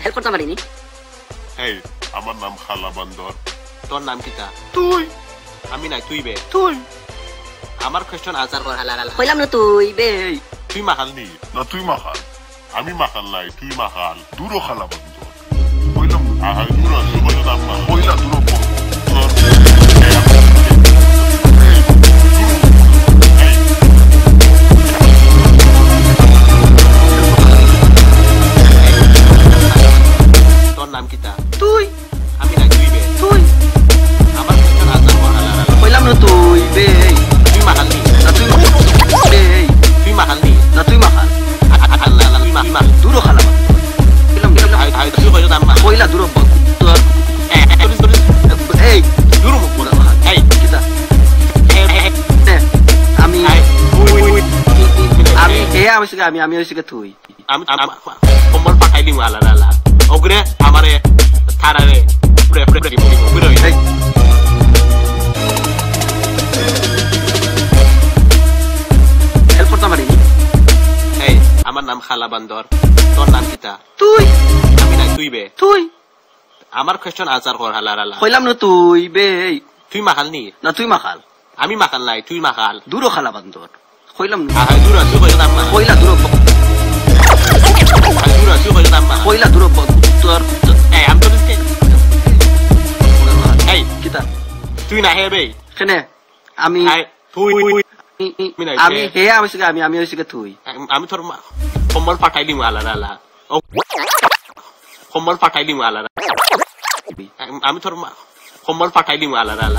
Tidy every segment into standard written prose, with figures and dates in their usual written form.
Help করতে পারিনি। এই আমার নাম খালা বান্দর। তোর নাম কিতা? তুই। আমি নাই, তুই বে। তুই। আমার কোয়েশ্চন আনসার কর হালাল। কইলাম না তুই বে। তুই মাখাল নি? না তুই মাখাল। আমি মাখাল নাই, তুই মাখাল। দূরও খালা বান্দর। কইলাম আহা দূর আছে বলে নাম না। কইলা দূর তোর নাম কিতা? তুই। আমি নাই, তুই বে। তুই। আমার কোয়েশ্চন আনসার কর হালাল। কইলাম না তুই বে। তুই মাখাল নি? না তুই বে। তুই মাখাল নি? না তুই মাখাল। আল্লাহ তুই মাখ। দূরও খালা কইলাম তুই কইছো নাম মাখ। কইলা দূর তোর এই দূর মুখ বড়। এই কিতা আমি আমি হে আমি হইছি তুই। আমি কম্বল পাঠাই দিমু হালাল। ওগরে আমারে থারারে প্রে প্রে প্রে প্রে এই হেল্প করতে পারিনি। এই আমার নাম খালা বান্দর। তোর নাম কিতা? তুই। আমি নাই, তুই বে। তুই। আমার কোয়েশ্চন আনসার কর হালাল। কইলাম না তুই বে। তুই মাখাল নি? না তুই মাখাল। আমি মাখাল নাই, তুই মাখাল। দূরও খালা বান্দর। কইলাম না আহা দূর আছে কইছো নাম মাখ। কইলা দূর দূর আছে কইছো নাম মাখ। কইলা দূর তোর এই আমি তো দিতে। এই কিতা তুই না হেবে। কেনে আমি আই তুই আমি হে আমি হইছি তুই। আমি তোর কম্বল পাঠাই দিমু হালাল। ও কম্বল পাঠাই দিমু হালাল। আমি তোর কম্বল পাঠাই দিমু হালাল।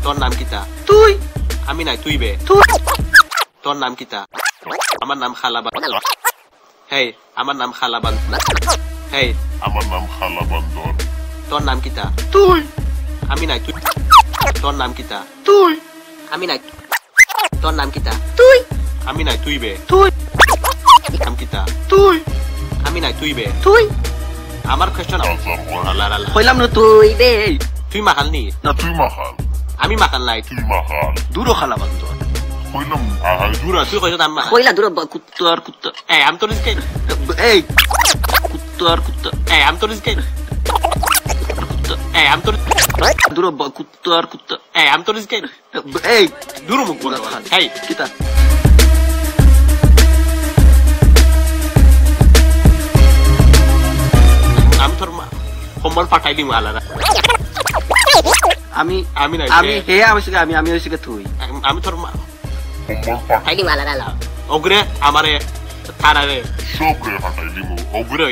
তোর নাম কিতা? তুই। আমি নাই, তুই বে। তুই। তোর নাম কিতা? আমার নাম খালা বান্দর। হেই আমার নাম খালা বান্দর। হেই আমার নাম খালা বান্দর। তোর নাম কিতা? তুই। আমি নাই, তুই। তোর নাম কিতা? তুই। আমি নাই। তোর নাম কিতা? তুই। আমি নাই, তুই বে। তুই। নাম কিতা? তুই। আমি নাই, তুই বে। তুই। আমার কোয়েশ্চন আনসার কর। হালাল। কইলাম না তুই বে। তুই মাখাল নি? না তুই মাখাল। আমি মাখাল নাই। তুই মাখাল। দূরও খালা বান্দর। কইলাম আহা দূর তুই কইছো নাম মাখ। কইলা দূর কুত্তর কুত্ত এই আমি তো দিতে। এই কুত্তর কুত্ত এই আমি তো দিতে। এই আমি তো দূর কুত্তর কুত্ত এই আমি তো দিতে। এই দূর মুখ বড়। এই কিতা আমি তোর কম্বল পাঠাই দিমু হালাল। আমি নাই, হে আমি হইছি তুই। আমি তোর কম্বল পাঠাই দিমু হালাল। ওগরে আমারে থারারে সব রে হাঁটাই দিমু। ওগরে